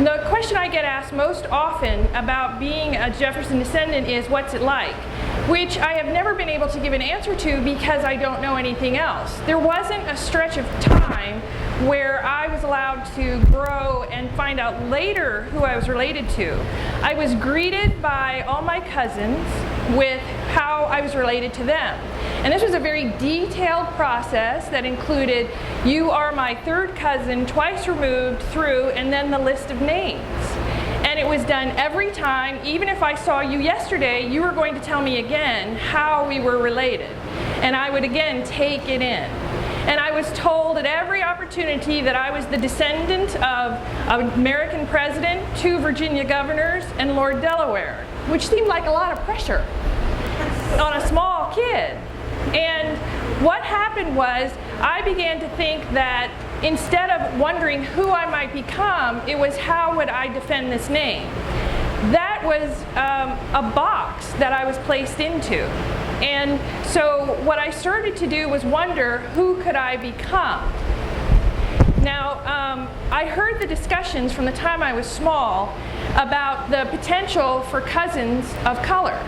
The question I get asked most often about being a Jefferson descendant is, what's it like? Which I have never been able to give an answer to because I don't know anything else. There wasn't a stretch of time where I was allowed to grow and find out later who I was related to. I was greeted by all my cousins with how I was related to them. And this was a very detailed process that included, you are my third cousin, twice removed through, and then the list of names. And it was done every time. Even if I saw you yesterday, you were going to tell me again how we were related. And I would again take it in. And I was told at every opportunity that I was the descendant of an American president, 2 Virginia governors, and Lord Delaware, which seemed like a lot of pressure on a small kid. And what happened was, I began to think that instead of wondering who I might become, it was how would I defend this name. That was a box that I was placed into. And so what I started to do was wonder, who could I become? Now, I heard the discussions from the time I was small about the potential for cousins of color.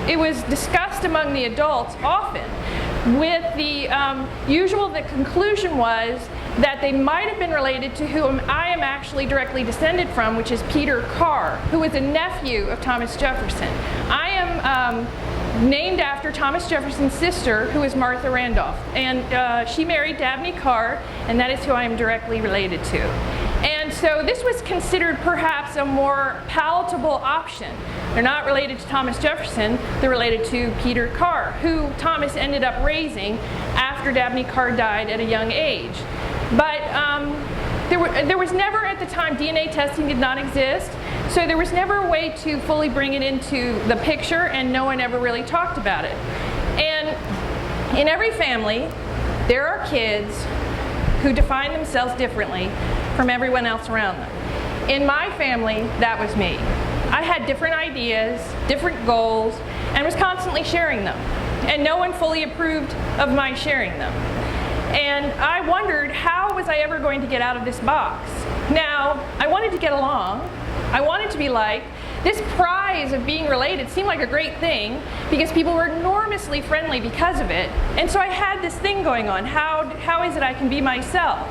It was discussed among the adults often, with the the conclusion was that they might have been related to whom I am actually directly descended from, which is Peter Carr, who was a nephew of Thomas Jefferson. I am named after Thomas Jefferson's sister, who is Martha Randolph, and she married Dabney Carr, and that is who I am directly related to. And so this was considered perhaps a more palatable option. They're not related to Thomas Jefferson, they're related to Peter Carr, who Thomas ended up raising after Dabney Carr died at a young age. But there was never at the time, DNA testing did not exist, so there was never a way to fully bring it into the picture, and no one ever really talked about it. And in every family, there are kids who define themselves differently from everyone else around them. In my family, that was me. I had different ideas, different goals, and was constantly sharing them. And no one fully approved of my sharing them. And I wondered, how was I ever going to get out of this box? Now, I wanted to get along. I wanted to be liked. This prize of being related seemed like a great thing because people were enormously friendly because of it. And so I had this thing going on. How is it I can be myself?